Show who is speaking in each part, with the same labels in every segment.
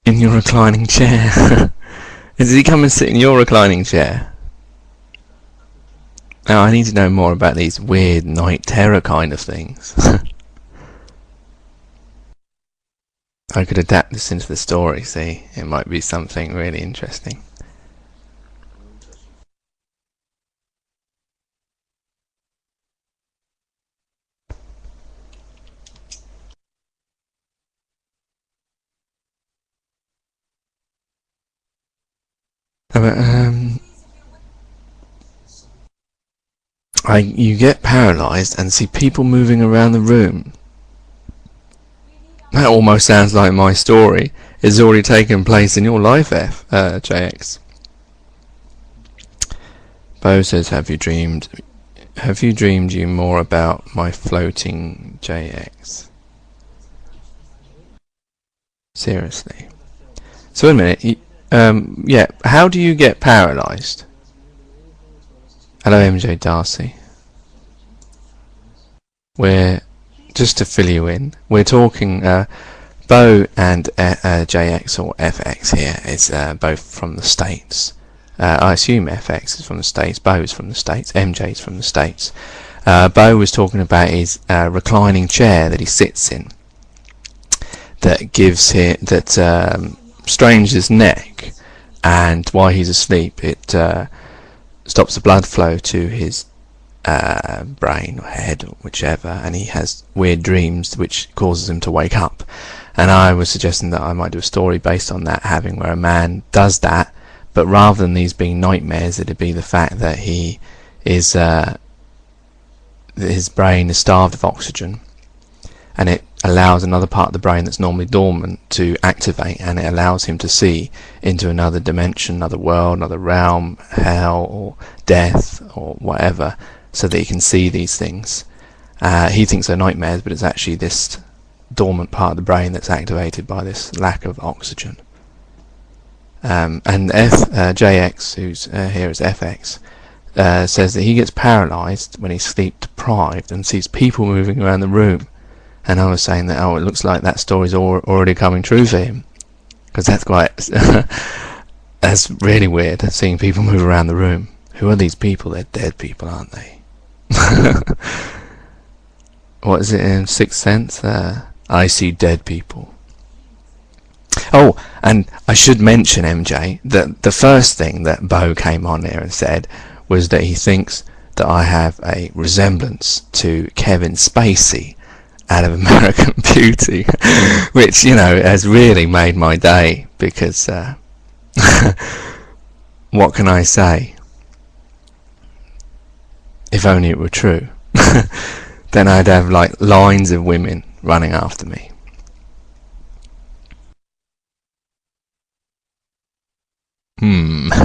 Speaker 1: In your reclining chair. Does he come and sit in your reclining chair? Now I need to know more about these weird night terror kind of things. I could adapt this into the story, see? It might be something really interesting. You get paralysed and see people moving around the room. That almost sounds like my story. It's already taken place in your life, JX. Bo says, have you dreamed you more about my floating JX? Seriously. So wait a minute. Yeah, how do you get paralysed? Hello, MJ Darcy. Just to fill you in, we're talking Bo and JX or FX here is both from the States. I assume FX is from the States, Bo is from the States, MJ is from the States. Bo was talking about his reclining chair that he sits in that gives him, that strains his neck, and while he's asleep it stops the blood flow to his brain or head or whichever, and he has weird dreams which causes him to wake up. And I was suggesting that I might do a story based on that, having where a man does that, but rather than these being nightmares, it'd be the fact that he is his brain is starved of oxygen, and it allows another part of the brain that's normally dormant to activate, and it allows him to see into another dimension, another world, another realm, hell or death or whatever, so that he can see these things. He thinks they're nightmares, but it's actually this dormant part of the brain that's activated by this lack of oxygen. And JX, who's here as FX, says that he gets paralysed when he's sleep deprived and sees people moving around the room. And I was saying that, it looks like that story's already coming true for him, because that's quite that's really weird, seeing people move around the room. Who are these people? They're dead people, aren't they? What is it in Sixth Sense? I see dead people. Oh, and I should mention, MJ, that the first thing that Bo came on here and said was that he thinks that I have a resemblance to Kevin Spacey out of American Beauty, which, you know, has really made my day, because what can I say? If only it were true. Then I'd have like lines of women running after me.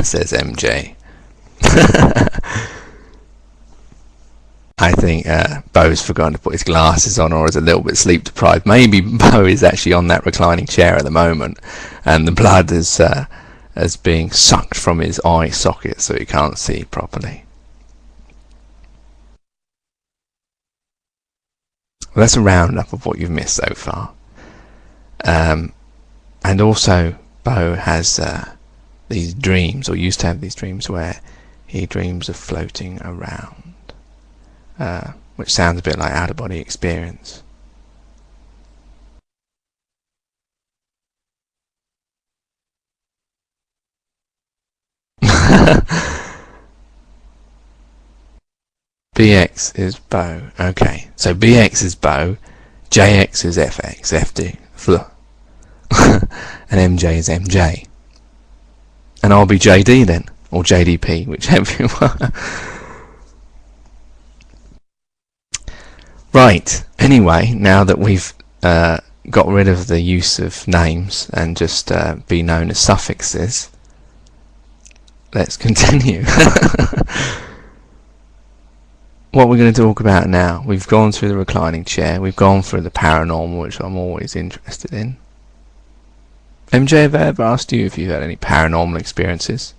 Speaker 1: Says MJ. I think Bo's forgotten to put his glasses on, or is a little bit sleep deprived. Maybe Bo is actually on that reclining chair at the moment, and the blood is being sucked from his eye socket, so he can't see properly. Well, that's a roundup of what you've missed so far. And also, Bo has these dreams, or used to have these dreams, where he dreams of floating around, which sounds a bit like out-of-body experience. BX is Bo. Okay, so BX is Bo, JX is FX, FD, and MJ is MJ. And I'll be JD then, or JDP, whichever you want. Right, anyway, now that we've got rid of the use of names and just be known as suffixes, let's continue. What we're going to talk about now, we've gone through the reclining chair, we've gone through the paranormal, which I'm always interested in. MJ, have I ever asked you if you've had any paranormal experiences?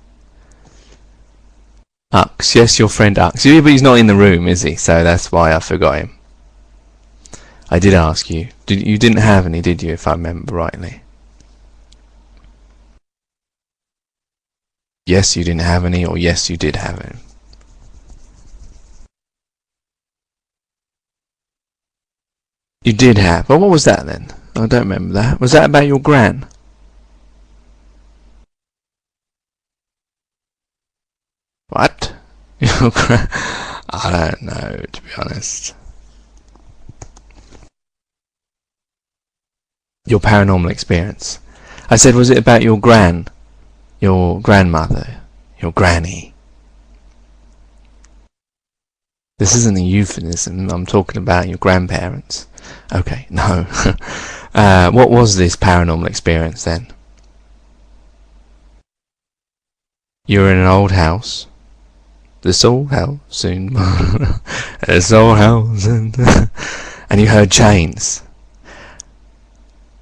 Speaker 1: Ux, yes, your friend Ux. Yeah, but he's not in the room, is he? So that's why I forgot him. I did ask you. You didn't have any, did you, if I remember rightly? yes, you didn't have any, or yes, you did have any. You did have. Well, what was that then? I don't remember that. Was that about your gran? What? Your gran? I don't know, to be honest. Your paranormal experience. I said, was it about your gran? Your grandmother? Your granny? This isn't a euphemism. I'm talking about your grandparents. Okay, no. What was this paranormal experience then? You were in an old house. This old house soon. This old house. And you heard chains.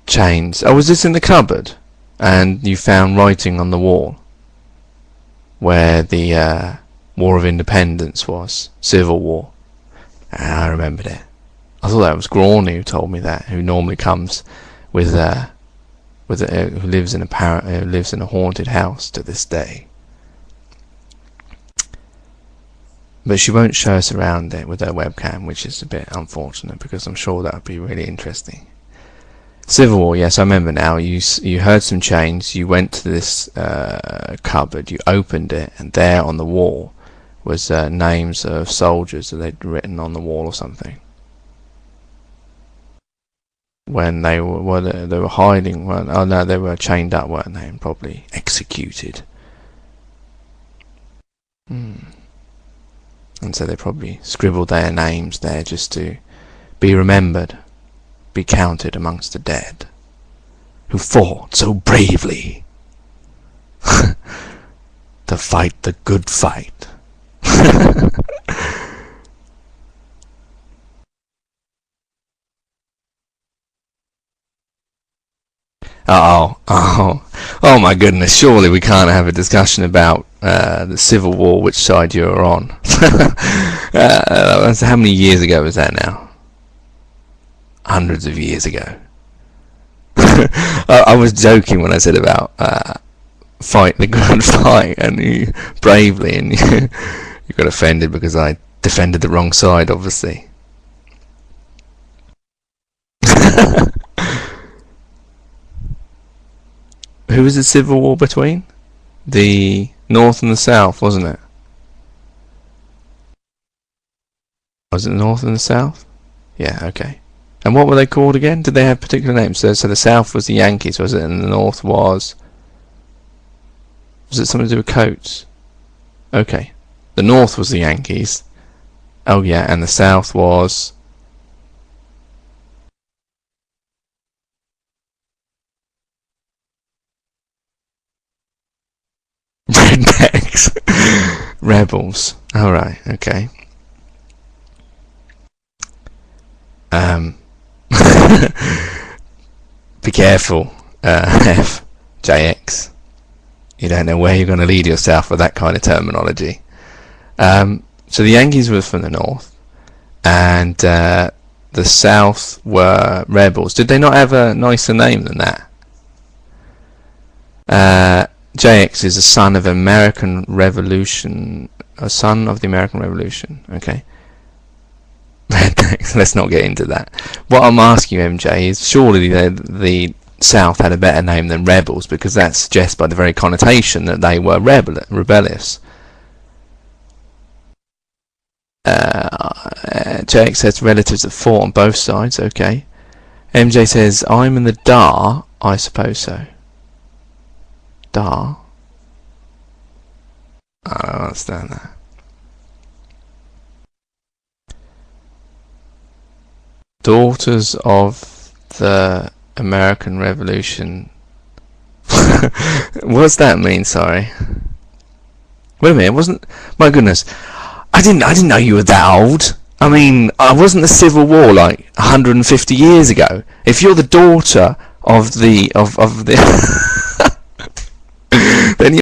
Speaker 1: Chains. Oh, was this in the cupboard? And you found writing on the wall where the War of Independence was. Civil War. I remembered it. I thought that was Grawny who told me that, who normally comes with who lives in a haunted house to this day. But she won't show us around it with her webcam, which is a bit unfortunate because I'm sure that would be really interesting. Civil War, yes, I remember now. You heard some chains. You went to this cupboard. You opened it, and there on the wall was names of soldiers that they'd written on the wall or something. When they were hiding. Oh no, they were chained up, weren't they? And probably executed. And so they probably scribbled their names there just to be remembered, be counted amongst the dead, who fought so bravely to fight the good fight. Oh my goodness, surely we can't have a discussion about the Civil War, which side you were on. How many years ago was that now? Hundreds of years ago. I was joking when I said about fight the good fight, and you bravely, and you got offended because I defended the wrong side, obviously. Who was the Civil War between? The North and the South, wasn't it? Was it the North and the South? Yeah, okay. And what were they called again? Did they have particular names? So the South was the Yankees, was it? And the North was it something to do with coats? Okay. The North was the Yankees. Oh yeah, and the South was... rednecks. Rebels. Alright, okay. Be careful, JX. You don't know where you're going to lead yourself with that kind of terminology. So the Yankees were from the North, and the South were rebels. Did they not have a nicer name than that? JX is a son of American Revolution, a son of the American Revolution. Okay. Let's not get into that. What I'm asking you, MJ, is surely the South had a better name than rebels, because that suggests by the very connotation that they were rebellious. JX says relatives that fought on both sides. Okay. MJ says I'm in the Dar. I suppose so. Dar. I don't understand that. Daughters of the American Revolution. What does that mean? Sorry. Wait a minute. Wasn't? My goodness. I didn't know you were that old. I mean, I wasn't the Civil War like 150 years ago. If you're the daughter of the